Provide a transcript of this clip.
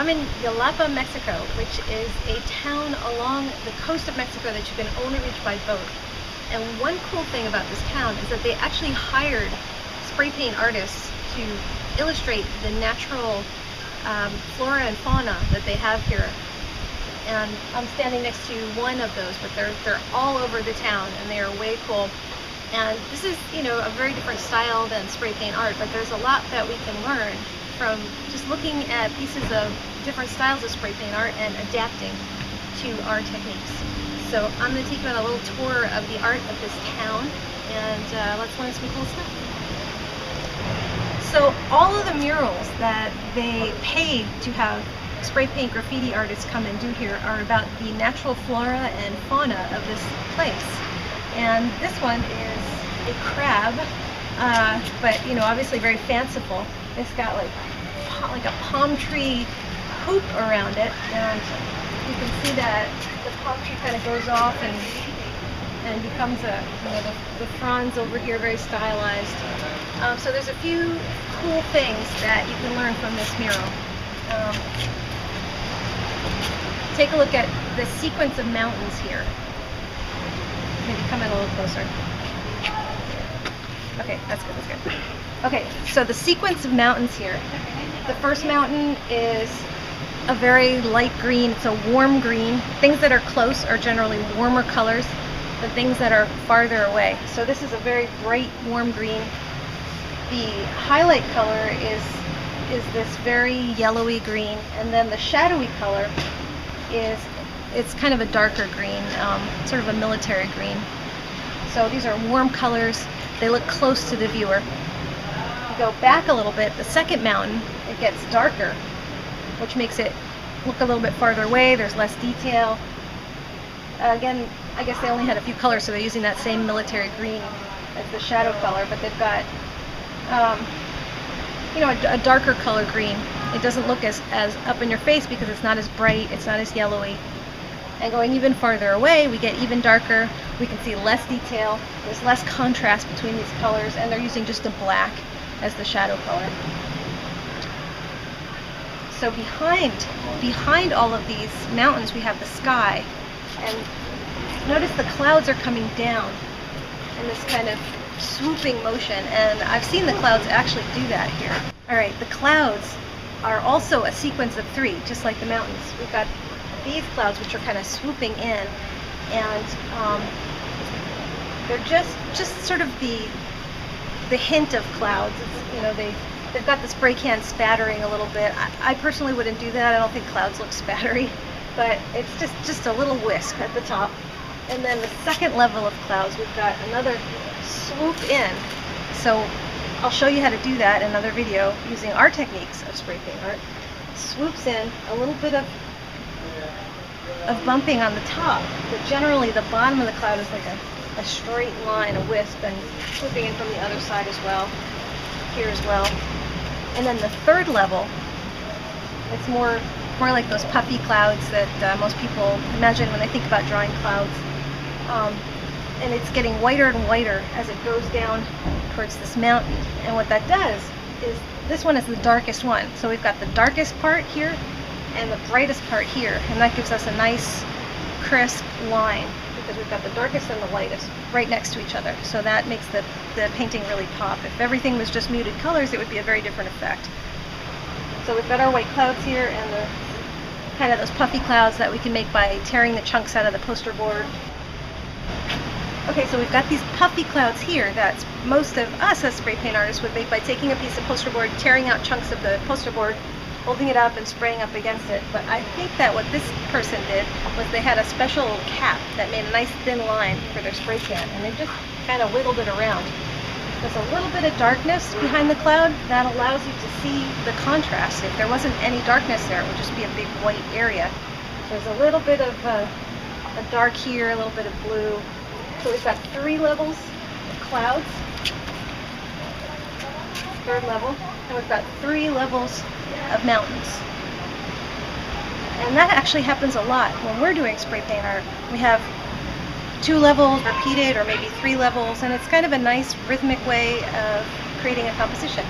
I'm in Yelapa, Mexico, which is a town along the coast of Mexico that you can only reach by boat. And one cool thing about this town is that they actually hired spray paint artists to illustrate the natural flora and fauna that they have here. And I'm standing next to one of those, but they're all over the town and they are way cool. And this is, you know, a very different style than spray paint art, but there's a lot that we can learn from just looking at pieces of different styles of spray paint art and adapting to our techniques. So I'm going to take you on a little tour of the art of this town, and let's learn some cool stuff. So all of the murals that they paid to have spray paint graffiti artists come and do here are about the natural flora and fauna of this place. And this one is a crab, but you know, obviously very fanciful. It's got like a palm tree hoop around it, and you can see that the palm tree kind of goes off and becomes a, you know, the fronds over here, very stylized. So there's a few cool things that you can learn from this mural. Take a look at the sequence of mountains here. Maybe come in a little closer. Okay, that's good, that's good. Okay, so the sequence of mountains here. The first mountain is a very light green, it's a warm green. Things that are close are generally warmer colors than things that are farther away. So this is a very bright, warm green. The highlight color is this very yellowy green, and then the shadowy color it's kind of a darker green, sort of a military green. So these are warm colors. They look close to the viewer. You go back a little bit, the second mountain, it gets darker, which makes it look a little bit farther away. There's less detail. Again, I guess they only had a few colors, so they're using that same military green as the shadow color, but they've got you know, a darker color green. It doesn't look as up in your face because it's not as bright, it's not as yellowy. And going even farther away, we get even darker. We can see less detail. There's less contrast between these colors, and they're using just a black as the shadow color. So behind all of these mountains, we have the sky. And notice the clouds are coming down in this kind of swooping motion, and I've seen the clouds actually do that here. Alright, the clouds are also a sequence of three, just like the mountains. We've got these clouds which are kind of swooping in, and they're just sort of the hint of clouds. It's, you know, they've got the spray can spattering a little bit. I personally wouldn't do that. I don't think clouds look spattery, but it's just a little wisp at the top. And then the second level of clouds, we've got another swoop in. So I'll show you how to do that in another video using our techniques of spray paint art. Swoops in, a little bit of bumping on the top, but generally the bottom of the cloud is like a straight line, a wisp, and swooping in from the other side as well, here as well. And then the third level, it's more like those puffy clouds that most people imagine when they think about drawing clouds. And it's getting whiter and whiter as it goes down towards this mountain. And what that does is, this one is the darkest one. So we've got the darkest part here and the brightest part here, and that gives us a nice crisp line because we've got the darkest and the lightest right next to each other. So that makes the painting really pop. If everything was just muted colors, it would be a very different effect. So we've got our white clouds here and the kind of those puffy clouds that we can make by tearing the chunks out of the poster board. Okay, so we've got these puffy clouds here that most of us as spray paint artists would make by taking a piece of poster board, tearing out chunks of the poster board, holding it up and spraying up against it. But I think that what this person did was they had a special cap that made a nice thin line for their spray can, and they just kind of wiggled it around. There's a little bit of darkness behind the cloud that allows you to see the contrast. If there wasn't any darkness there, it would just be a big white area. There's a little bit of a dark here, a little bit of blue. So we've got three levels of clouds, third level, and we've got three levels of mountains. And that actually happens a lot when we're doing spray paint art. We have 2 levels repeated, or maybe 3 levels, and it's kind of a nice rhythmic way of creating a composition.